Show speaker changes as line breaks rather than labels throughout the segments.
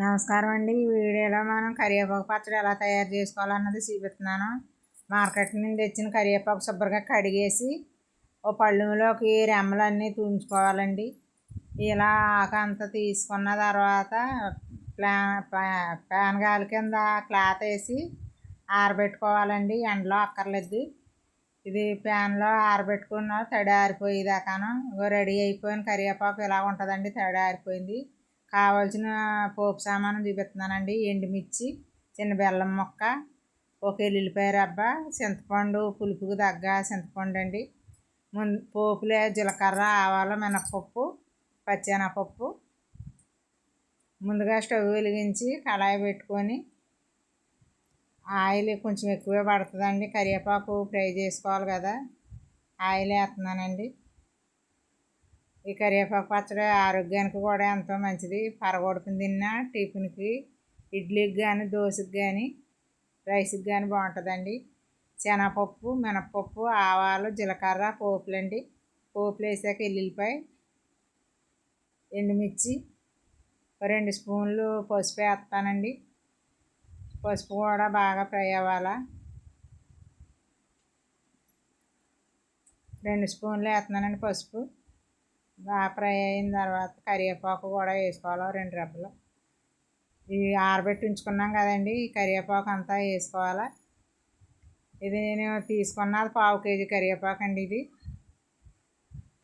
నమస్కారం అండి. ఈ వీడియోలో మనం కరివేపాకు పచ్చడి ఎలా తయారు చేసుకోవాలన్నది చూపిస్తున్నాను. మార్కెట్ నుండి తెచ్చిన కరివేపాకు శుభ్రంగా కడిగేసి ఓ పళ్ళులోకి రెమ్మలన్నీ తుంచుకోవాలండి. ఇలా ఆకంతా తీసుకున్న తర్వాత ప్యాన్ గాలి కింద క్లాత్ వేసి ఆరబెట్టుకోవాలండి. ఎండలో అక్కర్లేదు. ఇది ప్యాన్లో ఆరబెట్టుకున్న తడి ఆరిపోయేదాకాను రెడీ అయిపోయిన కరివేపాకు ఇలా ఉంటుందండి. తడి ఆరిపోయింది. కావాల్సిన పోపు సామాను చూపిస్తున్నానండి. ఎండుమిర్చి, చిన్న బెల్లం ముక్క, ఒక ఎల్లుల్లిపాయ రబ్బ, చింతపండు, పులుపుకు తగ్గ చింతపండు అండి. పోపులే జీలకర్ర, ఆవాలు, మినపప్పు, పచ్చెనపప్పు. ముందుగా స్టవ్ వెలిగించి కళాయి పెట్టుకొని ఆయిల్ కొంచెం ఎక్కువే పడుతుందండి. కరివేపాకు ఫ్రై చేసుకోవాలి కదా, ఆయిల్ వేస్తున్నానండి. ఈ కరివేపాకు పచ్చడి ఆరోగ్యానికి కూడా ఎంతో మంచిది. పరగొడుకుని తిన్నా, టిఫిన్కి, ఇడ్లీకి కానీ, దోశకి కానీ, రైస్కి కానీ బాగుంటుందండి. శనగపప్పు, మినపప్పు, ఆవాలు, జీలకర్ర, పోపులండి. పోపులు వేసాక ఎల్లుల్లిపాయ, ఎండుమిర్చి, 2 స్పూన్లు పసుపు వేస్తానండి. పసుపు కూడా బాగా ఫ్రై అవ్వాలా. 2 స్పూన్లు వేస్తున్నానండి పసుపు. బాగా ఫ్రై అయిన తర్వాత కరివేపాకు కూడా వేసుకోవాలి, 2 రెబ్బలు. ఇవి ఆరబెట్టి ఉంచుకున్నాం కదండి, ఈ కరివేపాకు అంతా వేసుకోవాలి. ఇది నేను తీసుకున్నది 1/2 కేజీ కరివేపాకు అండి. ఇది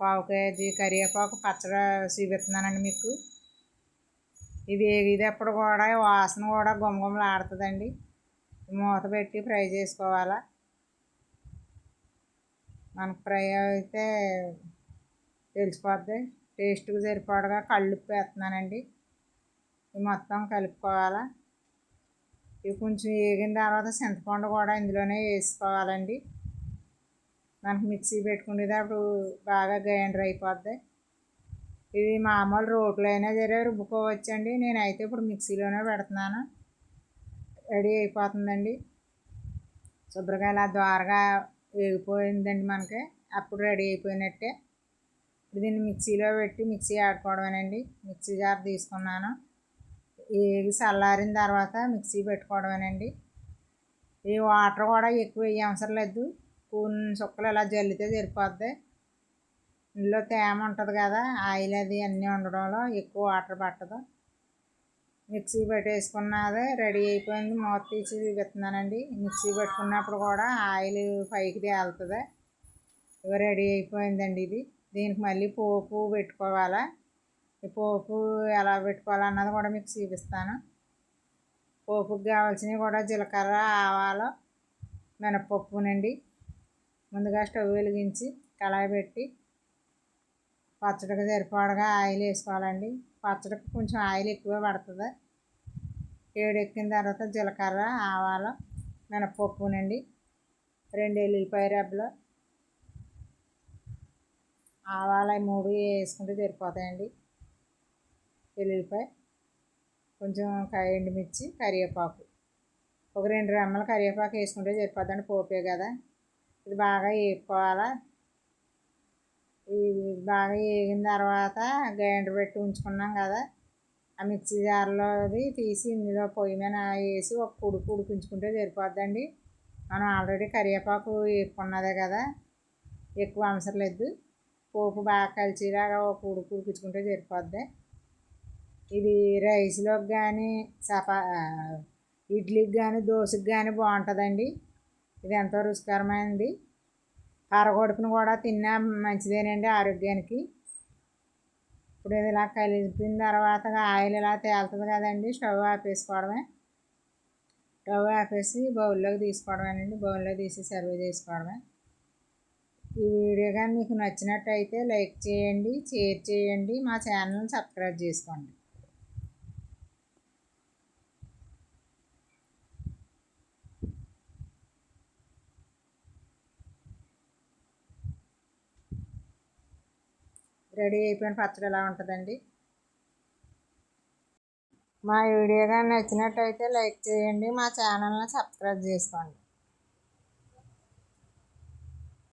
1/2 కేజీ కరివేపాకు పచ్చడి చూపిస్తున్నానండి మీకు. ఇది వేగేటప్పుడు కూడా వాసన కూడా గుమగుమలాడుతుందండి. మూత పెట్టి ఫ్రై చేసుకోవాలా. మనకు ఫ్రై అయితే తెలిసిపోద్ది. టేస్ట్కి సరిపడగా కళ్ళుప్పు వేస్తున్నానండి. ఇవి మొత్తం కలుపుకోవాలా. ఇవి కొంచెం వేగిన తర్వాత చింతపండు కూడా ఇందులోనే వేసుకోవాలండి. మనకు మిక్సీ పెట్టుకునేది అప్పుడు బాగా గ్రైండర్ అయిపోద్ది. ఇది మామూలు రోట్లో అయినా సరే రుబ్బుకోవచ్చండి. నేనైతే ఇప్పుడు మిక్సీలోనే పెడుతున్నాను. రెడీ అయిపోతుందండి. శుభ్రంగా ఇలా ద్వారగా వేగిపోయిందండి మనకి. అప్పుడు రెడీ అయిపోయినట్టే. దీన్ని మిక్సీలో పెట్టి మిక్సీ ఆడుకోవడమేనండి. మిక్సీ జార్ తీసుకున్నాను. వేగి చల్లారిన తర్వాత మిక్సీ పెట్టుకోవడమేనండి. ఈ వాటర్ కూడా ఎక్కువ వేయ అవసరం లేదు. కొన్ని చుక్కలు ఇలా జల్లితే సరిపోద్ది. ఇందులో తేమ ఉంటుంది కదా, ఆయిల్ అది అన్నీ ఉండడంలో ఎక్కువ వాటర్ పట్టదు. మిక్సీ పెట్టేసుకున్నది రెడీ అయిపోయింది. మూత తీసి చూపిస్తున్నానండి. మిక్సీ పెట్టుకున్నప్పుడు కూడా ఆయిల్ పైకి తేలుతుంది. ఇవి రెడీ అయిపోయిందండి. ఇది దీనికి మళ్ళీ పోపు పెట్టుకోవాలా. ఈ పోపు ఎలా పెట్టుకోవాలన్నది కూడా మీకు చూపిస్తాను. పోపుకి కావాల్సినవి కూడా జీలకర్ర, ఆవాలు, మినపప్పునండి. ముందుగా స్టవ్ వెలిగించి కళాయి పెట్టి పచ్చడికి సరిపడగా ఆయిల్ వేసుకోవాలండి. పచ్చడికి కొంచెం ఆయిల్ ఎక్కువ పడుతుంది. వేడెక్కిన తర్వాత జీలకర్ర, ఆవాలు, మినపప్పునండి, 2 ఎల్లుల్లిపాయ రెబ్బలు, ఆవాలు 3 వేసుకుంటే సరిపోతాయండి. ఎల్లుల్లిపాయ, కొంచెం ఎండుమిర్చి, కరివేపాకు, ఒక 2 రెమ్మల కరివేపాకు వేసుకుంటే సరిపోద్దండి. పోపే కదా. ఇది బాగా వేపుకోవాలా. ఇది బాగా వేగిన తర్వాత గ్రైండర్ పెట్టి ఉంచుకున్నాం కదా, ఆ మిక్సీ జార్లోది తీసి ఇందులో పొయ్యి మీద వేసి ఒక ఉడికించుకుంటే సరిపోద్దండి. మనం ఆల్రెడీ కరివేపాకు వేపుకున్నదే కదా, ఎక్కువ అవసరం లేదు. పోపు బాగా కలిసిలాగా ఒక ఉడికించుకుంటే సరిపోద్ది. ఇది రైస్లోకి కానీ, ఇడ్లీకి కానీ, దోశకి కానీ బాగుంటుందండి. ఇది ఎంతో రుచికరమైనది. పరగొడుకుని కూడా తిన్నా మంచిదేనండి ఆరోగ్యానికి. ఇప్పుడు ఇది ఇలా కలిపిన తర్వాత ఆయిల్ ఇలా తేలుతుంది కదండి, స్టవ్ ఆపేసుకోవడమే. స్టవ్ ఆపేసి బౌల్లోకి తీసుకోవడమేనండి. బౌల్లో తీసి సర్వ్ చేసుకోవడమే. ఈ వీడియో కానీ మీకు నచ్చినట్టయితే లైక్ చేయండి, షేర్ చేయండి, మా ఛానల్ని సబ్స్క్రైబ్ చేసుకోండి. రెడీ అయిపోయిన పచ్చడి ఎలా ఉంటుందండి. మా వీడియో కానీ నచ్చినట్టయితే లైక్ చేయండి, మా ఛానల్ని సబ్స్క్రైబ్ చేసుకోండి.